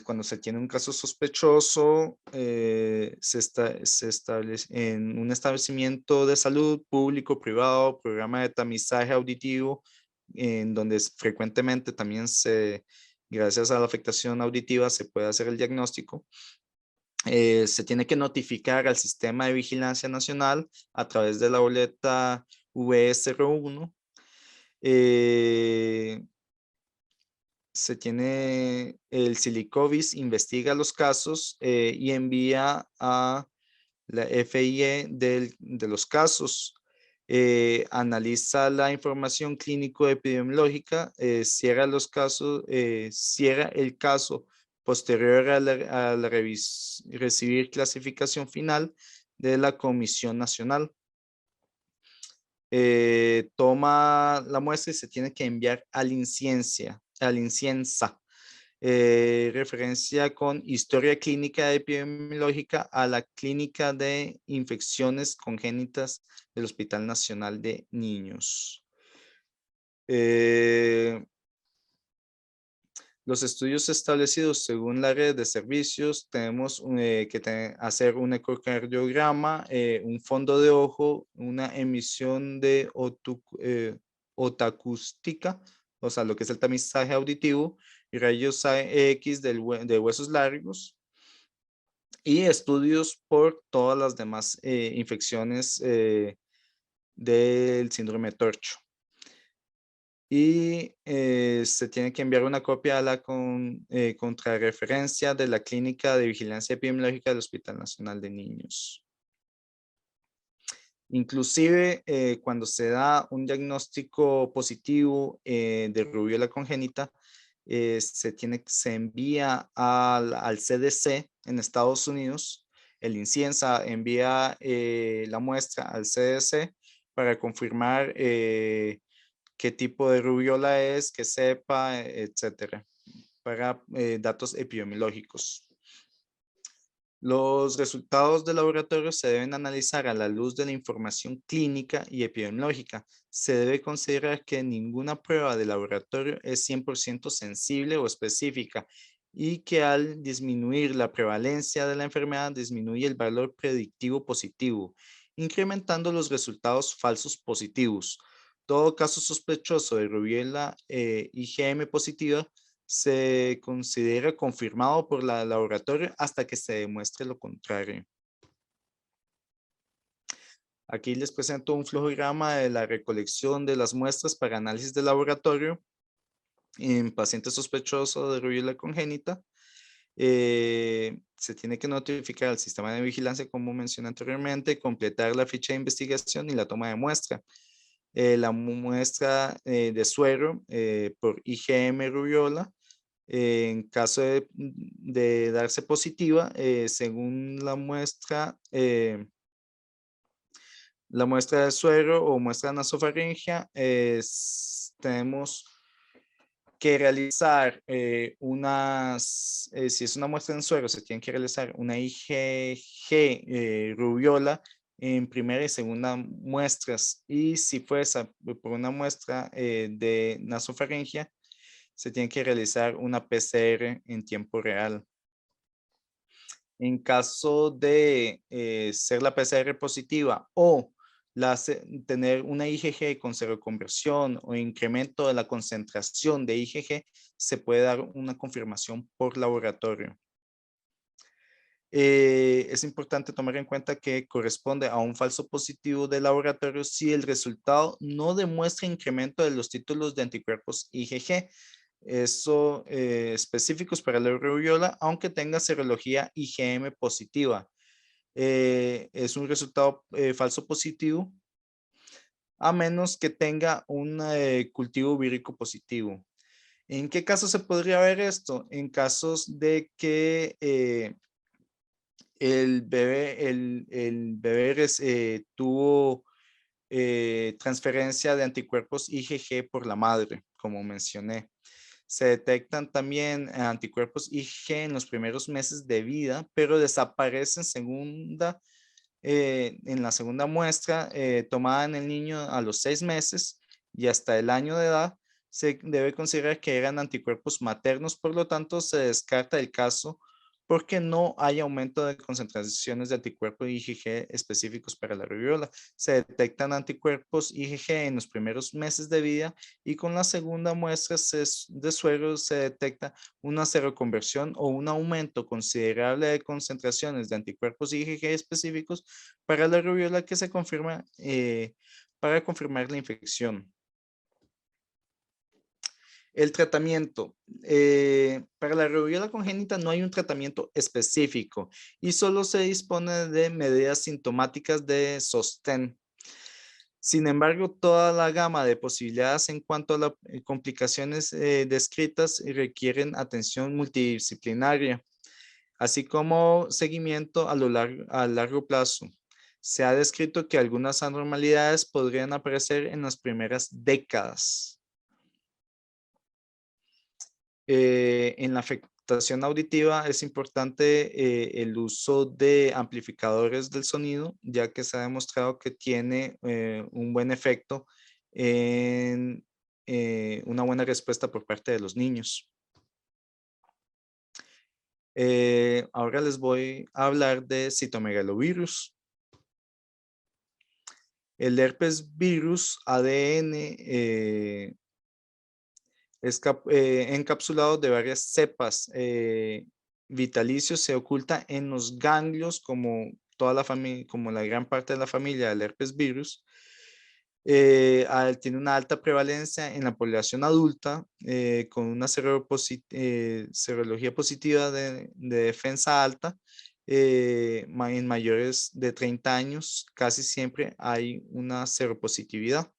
Cuando se tiene un caso sospechoso, se establece en un establecimiento de salud público, privado, programa de tamizaje auditivo, en donde frecuentemente también gracias a la afectación auditiva, se puede hacer el diagnóstico. Se tiene que notificar al Sistema de Vigilancia Nacional a través de la boleta VE01. se tiene el Silicovis, investiga los casos y envía a la FIE de los casos, analiza la información clínico-epidemiológica, cierra los casos, cierra el caso posterior a la recibir clasificación final de la Comisión Nacional. Toma la muestra y se tiene que enviar al INCIENSA, referencia con historia clínica epidemiológica a la clínica de infecciones congénitas del Hospital Nacional de Niños. Los estudios establecidos según la red de servicios, tenemos que hacer un ecocardiograma, un fondo de ojo, una emisión de otacústica, o sea, lo que es el tamizaje auditivo, y rayos X de huesos largos, y estudios por todas las demás infecciones del síndrome de Torcho. Y se tiene que enviar una copia a la contrarreferencia de la Clínica de Vigilancia Epidemiológica del Hospital Nacional de Niños. Inclusive cuando se da un diagnóstico positivo de rubiola congénita, se envía al CDC en Estados Unidos. El INCIENSA envía la muestra al CDC para confirmar qué tipo de rubiola es, que sepa, etcétera, para datos epidemiológicos. Los resultados del laboratorio se deben analizar a la luz de la información clínica y epidemiológica. Se debe considerar que ninguna prueba de laboratorio es 100% sensible o específica y que al disminuir la prevalencia de la enfermedad disminuye el valor predictivo positivo, incrementando los resultados falsos positivos. Todo caso sospechoso de rubiola IgM positiva se considera confirmado por la laboratorio hasta que se demuestre lo contrario. Aquí les presento un flujograma de la recolección de las muestras para análisis de laboratorio en pacientes sospechosos de rubiola congénita. Se tiene que notificar al sistema de vigilancia, como mencioné anteriormente, completar la ficha de investigación y la toma de muestra. La muestra de suero por IgM rubiola. En caso de darse positiva, según la muestra de suero o muestra nasofaringea, tenemos que realizar si es una muestra en suero, se tiene que realizar una IgG rubiola en primera y segunda muestras, y si fuese por una muestra de nasofaringea, se tiene que realizar una PCR en tiempo real. En caso de ser la PCR positiva o tener una IgG con seroconversión o incremento de la concentración de IgG, se puede dar una confirmación por laboratorio. Es importante tomar en cuenta que corresponde a un falso positivo de laboratorio si el resultado no demuestra incremento de los títulos de anticuerpos IgG. Eso específicos para la rubiola, aunque tenga serología IgM positiva. Es un resultado falso positivo, a menos que tenga un cultivo vírico positivo. ¿En qué casos se podría ver esto? En casos de que el bebé tuvo transferencia de anticuerpos IgG por la madre, como mencioné. Se detectan también anticuerpos IgG en los primeros meses de vida, pero desaparecen en la segunda muestra tomada en el niño a los 6 meses y hasta el año de edad. Se debe considerar que eran anticuerpos maternos, por lo tanto se descarta el caso porque no hay aumento de concentraciones de anticuerpos IgG específicos para la rubiola. Se detectan anticuerpos IgG en los primeros meses de vida y con la segunda muestra de suero se detecta una seroconversión o un aumento considerable de concentraciones de anticuerpos IgG específicos para la rubiola que se confirma para confirmar la infección. El tratamiento. Para la rubiola congénita no hay un tratamiento específico y solo se dispone de medidas sintomáticas de sostén. Sin embargo, toda la gama de posibilidades en cuanto a las complicaciones descritas requieren atención multidisciplinaria, así como seguimiento a largo plazo. Se ha descrito que algunas anormalidades podrían aparecer en las primeras décadas. En la afectación auditiva es importante el uso de amplificadores del sonido, ya que se ha demostrado que tiene un buen efecto en una buena respuesta por parte de los niños. Ahora les voy a hablar de citomegalovirus. El herpes virus ADN encapsulado de varias cepas vitalicios, se oculta en los ganglios como toda la familia, como la gran parte de la familia del herpes virus. Tiene una alta prevalencia en la población adulta con una serología positiva de defensa alta. En mayores de 30 años casi siempre hay una seropositividad.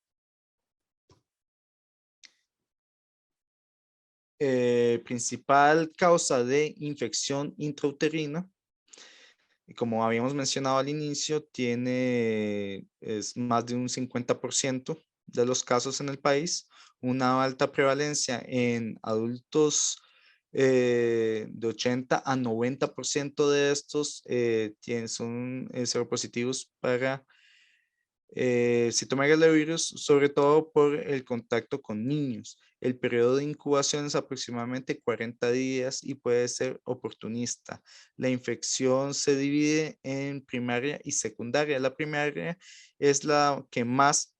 Principal causa de infección intrauterina, y como habíamos mencionado al inicio, es más de un 50% de los casos en el país, una alta prevalencia en adultos de 80 a 90% de estos son seropositivos para citomegalovirus, sobre todo por el contacto con niños. El periodo de incubación es aproximadamente 40 días y puede ser oportunista. La infección se divide en primaria y secundaria. La primaria es la que más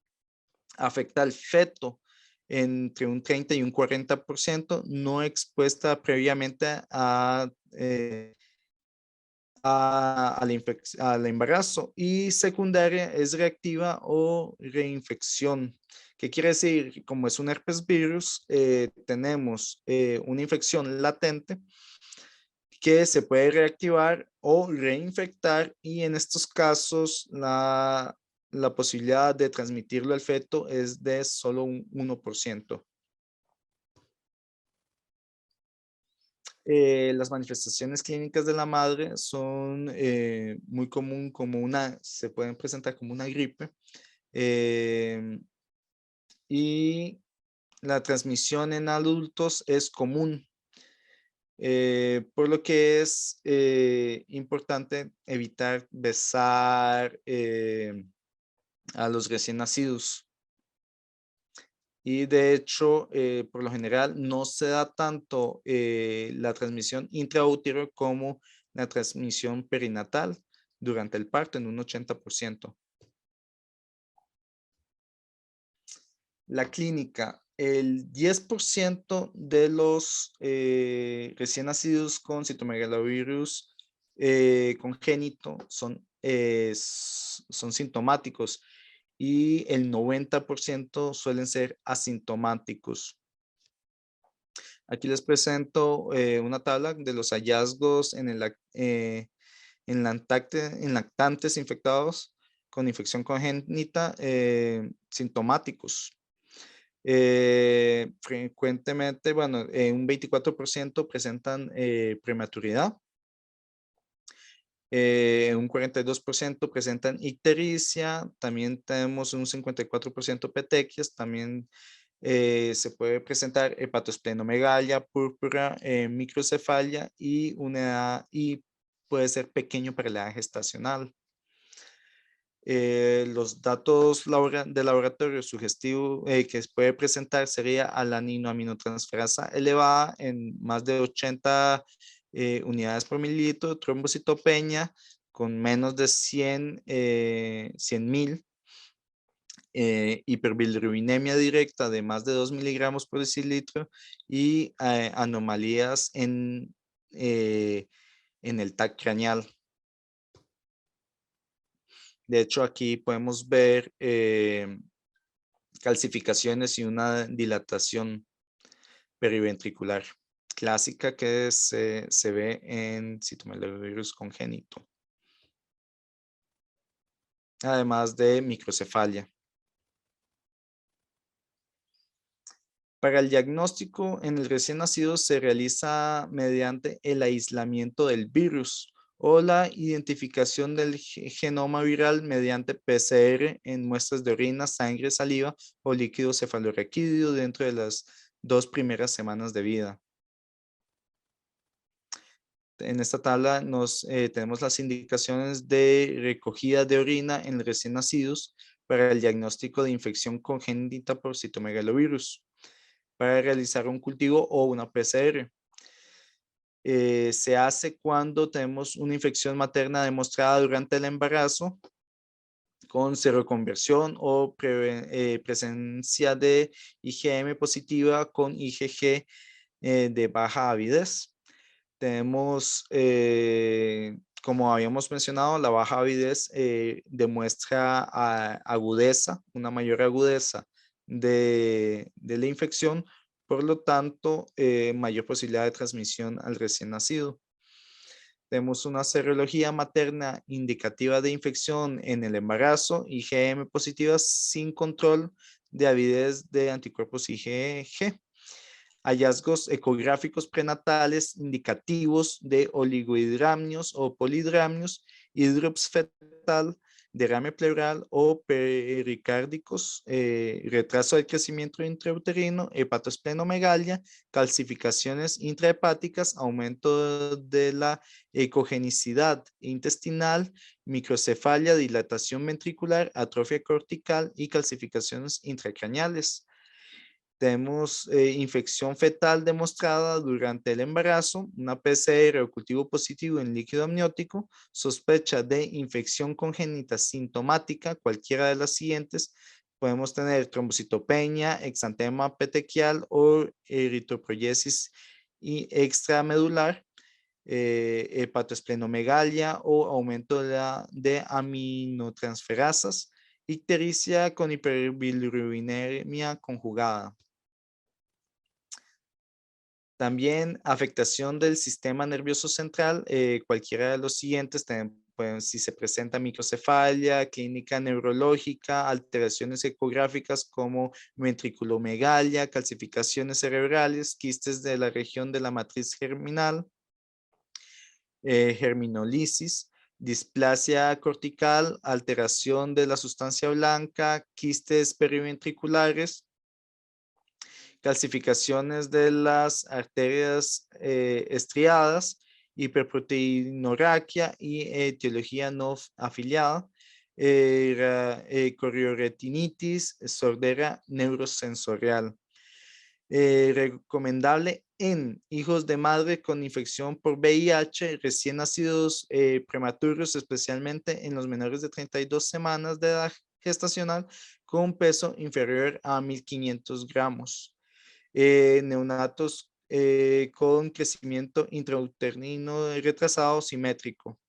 afecta al feto, entre un 30 y un 40%, no expuesta previamente al embarazo, y secundaria es reactiva o reinfección. ¿Qué quiere decir? Como es un herpes virus, tenemos una infección latente que se puede reactivar o reinfectar, y en estos casos la posibilidad de transmitirlo al feto es de solo un 1%. Las manifestaciones clínicas de la madre son muy común, se pueden presentar como una gripe, y la transmisión en adultos es común, por lo que es importante evitar besar a los recién nacidos. Y de hecho, por lo general, no se da tanto la transmisión intraútero como la transmisión perinatal durante el parto, en un 80%. La clínica, el 10% de los recién nacidos con citomegalovirus congénito son sintomáticos, y el 90% suelen ser asintomáticos. Aquí les presento una tabla de los hallazgos en lactantes infectados con infección congénita sintomáticos. Frecuentemente, bueno, un 24% presentan prematuridad. Un 42% presentan ictericia, también tenemos un 54% petequias, también se puede presentar hepatosplenomegalia, púrpura, microcefalia y puede ser pequeño para la edad gestacional. Los datos de laboratorio sugestivo que se puede presentar sería alaninoaminotransferasa elevada en más de 80 unidades por mililitro, trombocitopenia con menos de 100.000, hiperbilirubinemia directa de más de 2 miligramos por decilitro, y anomalías en el TAC craneal. De hecho, aquí podemos ver calcificaciones y una dilatación periventricular, clásica que se ve en citomegalovirus congénito, además de microcefalia. Para el diagnóstico en el recién nacido se realiza mediante el aislamiento del virus o la identificación del genoma viral mediante PCR en muestras de orina, sangre, saliva o líquido cefalorraquídeo dentro de las 2 primeras semanas de vida. En esta tabla tenemos las indicaciones de recogida de orina en recién nacidos para el diagnóstico de infección congénita por citomegalovirus, para realizar un cultivo o una PCR. Se hace cuando tenemos una infección materna demostrada durante el embarazo con seroconversión o presencia de IgM positiva con IgG de baja avidez. Tenemos, como habíamos mencionado, la baja avidez demuestra agudeza, una mayor agudeza de la infección, por lo tanto, mayor posibilidad de transmisión al recién nacido. Tenemos una serología materna indicativa de infección en el embarazo, IgM positiva sin control de avidez de anticuerpos IgG. Hallazgos ecográficos prenatales indicativos de oligohidramnios o polidramnios, hidrops fetal, derrame pleural o pericárdicos, retraso del crecimiento intrauterino, hepatoesplenomegalia, calcificaciones intrahepáticas, aumento de la ecogenicidad intestinal, microcefalia, dilatación ventricular, atrofia cortical y calcificaciones intracraneales. Tenemos infección fetal demostrada durante el embarazo, una PCR o cultivo positivo en líquido amniótico, sospecha de infección congénita sintomática, cualquiera de las siguientes. Podemos tener trombocitopenia, exantema petequial o eritropoyesis y extramedular, hepatoesplenomegalia o aumento de aminotransferasas, ictericia con hiperbilirubinemia conjugada. También afectación del sistema nervioso central, cualquiera de los siguientes, si se presenta microcefalia, clínica neurológica, alteraciones ecográficas como ventriculomegalia, calcificaciones cerebrales, quistes de la región de la matriz germinal, germinolisis, displasia cortical, alteración de la sustancia blanca, quistes periventriculares, calcificaciones de las arterias estriadas, hiperproteinorraquia y etiología no afiliada, corioretinitis, sordera neurosensorial. Recomendable en hijos de madre con infección por VIH, recién nacidos prematuros, especialmente en los menores de 32 semanas de edad gestacional, con un peso inferior a 1.500 gramos. Neonatos con crecimiento intrauterino retrasado simétrico.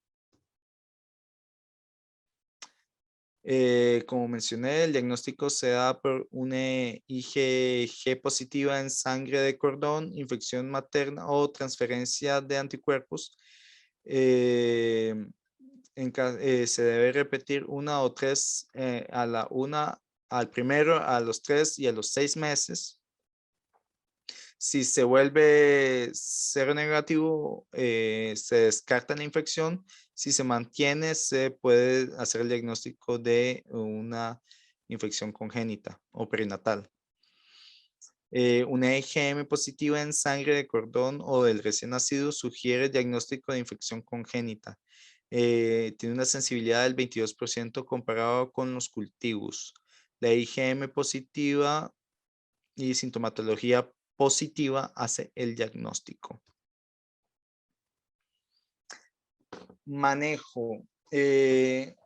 Como mencioné, el diagnóstico se da por una IgG positiva en sangre de cordón, infección materna o transferencia de anticuerpos. Se debe repetir una o tres al primero, a los 3 y a los 6 meses. Si se vuelve cero negativo, se descarta la infección. Si se mantiene, se puede hacer el diagnóstico de una infección congénita o perinatal. Una IgM positiva en sangre de cordón o del recién nacido sugiere diagnóstico de infección congénita. Tiene una sensibilidad del 22% comparado con los cultivos. La IgM positiva y sintomatología positiva hace el diagnóstico. Manejo. La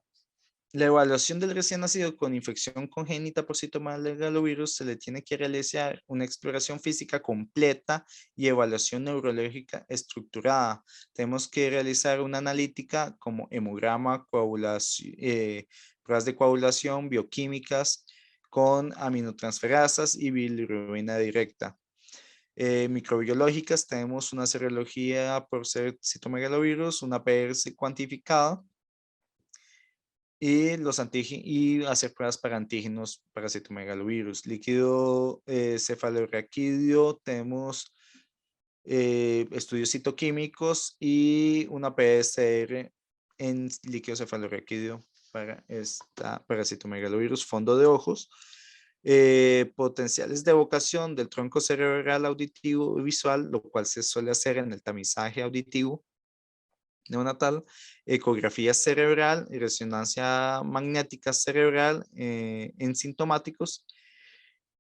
evaluación del recién nacido con infección congénita por citomegalovirus se le tiene que realizar una exploración física completa y evaluación neurológica estructurada. Tenemos que realizar una analítica como hemograma, coagulación, pruebas de coagulación, bioquímicas con aminotransferasas y bilirrubina directa. Microbiológicas, tenemos una serología por ser citomegalovirus, una PCR cuantificada y y hacer pruebas para antígenos para citomegalovirus. Líquido cefalorraquídeo, tenemos estudios citoquímicos y una PCR en líquido cefalorraquídeo para citomegalovirus, fondo de ojos. Potenciales de evocación del tronco cerebral auditivo y visual, lo cual se suele hacer en el tamizaje auditivo neonatal, ecografía cerebral y resonancia magnética cerebral en sintomáticos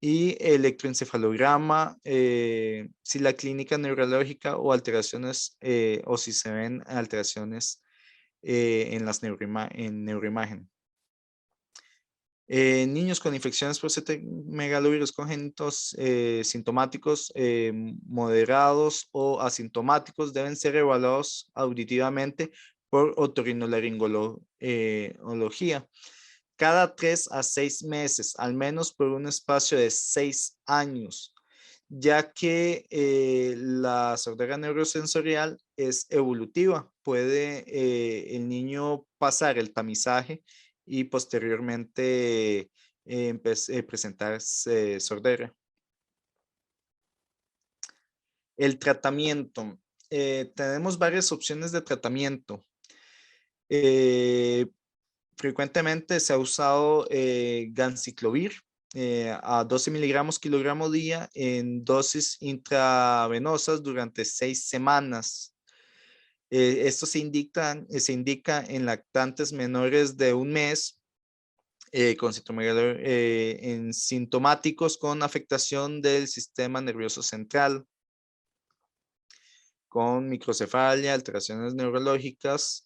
y electroencefalograma, si la clínica neurológica o alteraciones o si se ven alteraciones en neuroimagen. Niños con infecciones por citomegalovirus congénitos sintomáticos moderados o asintomáticos deben ser evaluados auditivamente por otorrinolaringología cada 3 a 6 meses, al menos por un espacio de 6 años, ya que la sordera neurosensorial es evolutiva. Puede el niño pasar el tamizaje y posteriormente presentar sordera. El tratamiento. Tenemos varias opciones de tratamiento. Frecuentemente se ha usado ganciclovir a 12 miligramos kilogramo día en dosis intravenosas durante 6 semanas. Esto se indica en lactantes menores de un mes con en sintomáticos con afectación del sistema nervioso central, con microcefalia, alteraciones neurológicas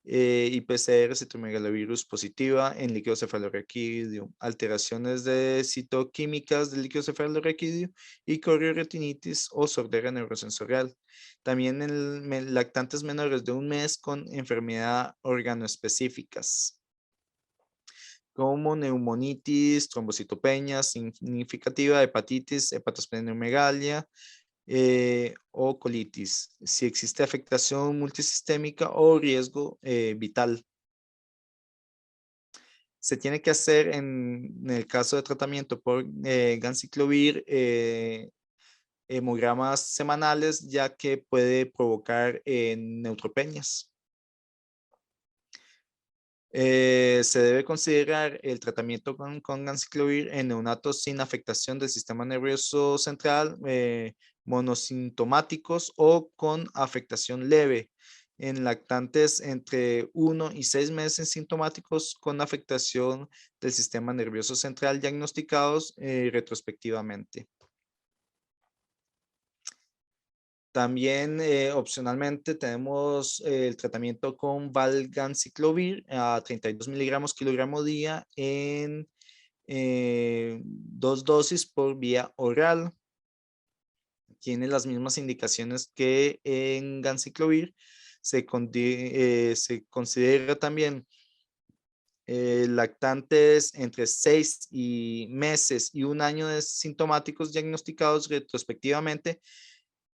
y PCR citomegalovirus positiva en líquido cefalorraquídeo, alteraciones de citoquímicas del líquido cefalorraquídeo y corioretinitis o sordera neurosensorial. También en lactantes menores de un mes con enfermedad organoespecíficas como neumonitis, trombocitopenia significativa, hepatitis, hepatosplenomegalia, o colitis, si existe afectación multisistémica o riesgo vital. Se tiene que hacer en el caso de tratamiento por ganciclovir hemogramas semanales, ya que puede provocar neutropenias. Se debe considerar el tratamiento con ganciclovir en neonatos sin afectación del sistema nervioso central, monosintomáticos o con afectación leve, en lactantes entre 1 y 6 meses sintomáticos con afectación del sistema nervioso central diagnosticados retrospectivamente. También opcionalmente tenemos el tratamiento con valganciclovir a 32 miligramos kilogramo día en 2 dosis por vía oral. Tiene las mismas indicaciones que en ganciclovir. Se considera también lactantes entre 6 meses y 1 año de sintomáticos diagnosticados retrospectivamente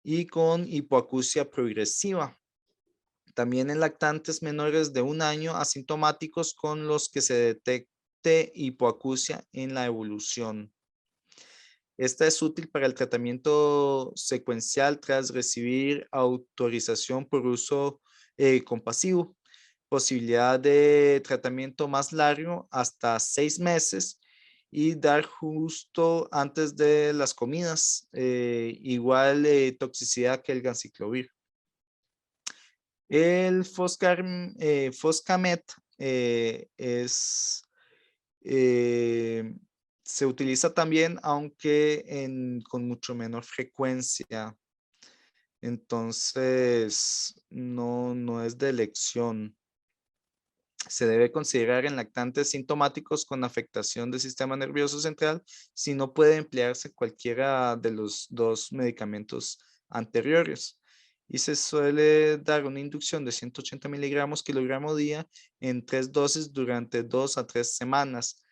y con hipoacusia progresiva. También en lactantes menores de 1 año asintomáticos con los que se detecte hipoacusia en la evolución. Esta es útil para el tratamiento secuencial tras recibir autorización por uso compasivo, posibilidad de tratamiento más largo hasta 6 meses y dar justo antes de las comidas, igual toxicidad que el ganciclovir. El Foscamet se utiliza también, aunque con mucho menor frecuencia. Entonces, no es de elección. Se debe considerar en lactantes sintomáticos con afectación del sistema nervioso central si no puede emplearse cualquiera de los 2 medicamentos anteriores. Y se suele dar una inducción de 180 miligramos kilogramo día en 3 dosis durante 2 a 3 semanas.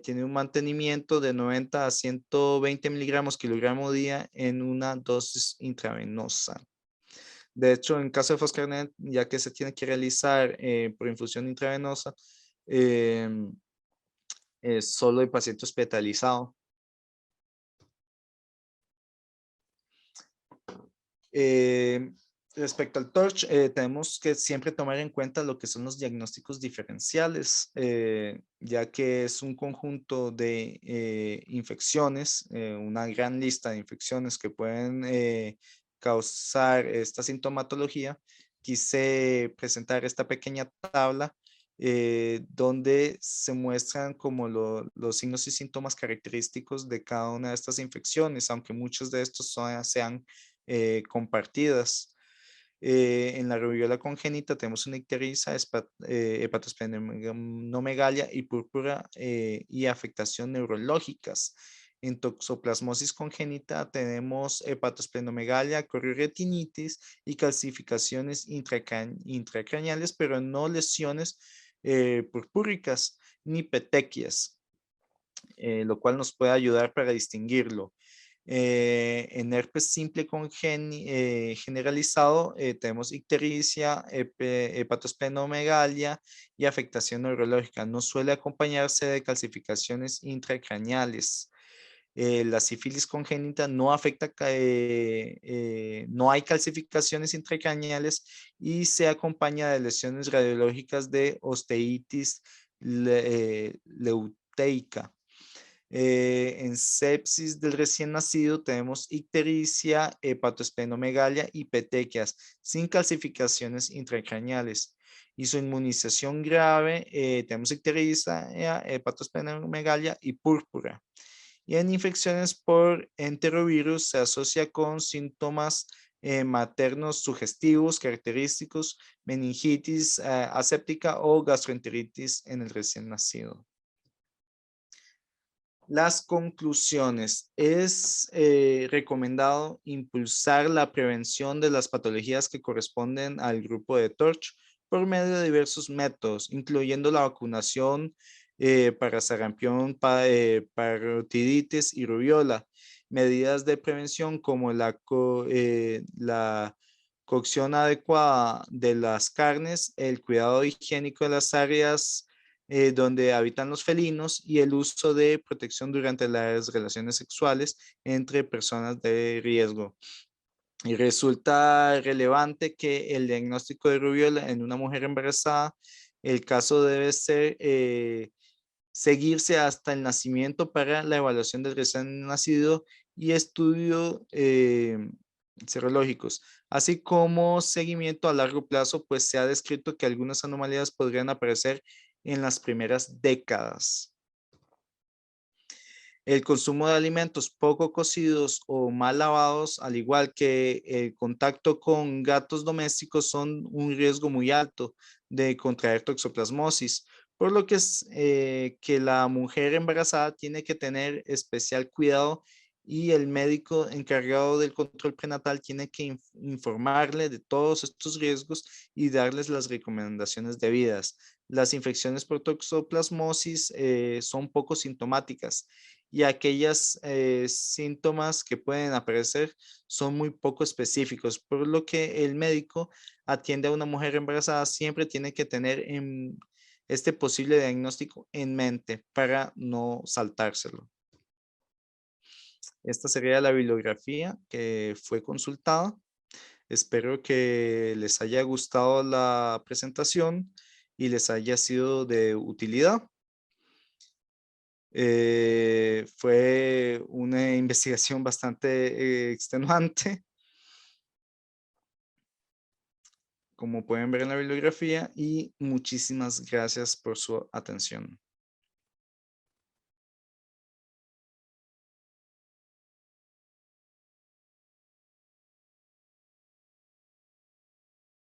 tiene un mantenimiento de 90 a 120 miligramos kilogramo día en una dosis intravenosa. De hecho, en caso de Foscarnet, ya que se tiene que realizar por infusión intravenosa, solo en paciente hospitalizado. Respecto al TORCH, tenemos que siempre tomar en cuenta lo que son los diagnósticos diferenciales, ya que es un conjunto de infecciones, una gran lista de infecciones que pueden causar esta sintomatología. Quise presentar esta pequeña tabla donde se muestran como los signos y síntomas característicos de cada una de estas infecciones, aunque muchos de estos sean compartidas. En la rubiola congénita tenemos una ictericia, hepatosplenomegalia y púrpura y afectación neurológicas. En toxoplasmosis congénita tenemos hepatosplenomegalia, corioretinitis y calcificaciones intracraneales, pero no lesiones purpúricas ni petequias, lo cual nos puede ayudar para distinguirlo. En herpes simple generalizado tenemos ictericia, hepatosplenomegalia y afectación neurológica. No suele acompañarse de calcificaciones intracraneales. La sífilis congénita no afecta, no hay calcificaciones intracraneales y se acompaña de lesiones radiológicas de osteitis leuteica. En sepsis del recién nacido tenemos ictericia, hepatosplenomegalia y petequias sin calcificaciones intracraneales. Y su inmunización grave, tenemos ictericia, hepatosplenomegalia y púrpura. Y en infecciones por enterovirus se asocia con síntomas maternos sugestivos, característicos, meningitis aséptica o gastroenteritis en el recién nacido. Las conclusiones. Es recomendado impulsar la prevención de las patologías que corresponden al grupo de TORCH por medio de diversos métodos, incluyendo la vacunación para sarampión, parotiditis y rubiola. Medidas de prevención como la cocción adecuada de las carnes, el cuidado higiénico de las áreas donde habitan los felinos y el uso de protección durante las relaciones sexuales entre personas de riesgo. Y resulta relevante que el diagnóstico de rubiola en una mujer embarazada, el caso debe ser seguirse hasta el nacimiento para la evaluación del recién nacido y estudio serológicos, así como seguimiento a largo plazo, pues se ha descrito que algunas anomalías podrían aparecer en las primeras décadas. El consumo de alimentos poco cocidos o mal lavados, al igual que el contacto con gatos domésticos, son un riesgo muy alto de contraer toxoplasmosis, por lo que es que la mujer embarazada tiene que tener especial cuidado y el médico encargado del control prenatal tiene que informarle de todos estos riesgos y darles las recomendaciones debidas. Las infecciones por toxoplasmosis son poco sintomáticas y aquellos síntomas que pueden aparecer son muy poco específicos, por lo que el médico atiende a una mujer embarazada siempre tiene que tener este posible diagnóstico en mente para no saltárselo. Esta sería la bibliografía que fue consultada. Espero que les haya gustado la presentación y les haya sido de utilidad. Fue una investigación bastante extenuante, como pueden ver en la bibliografía, y muchísimas gracias por su atención.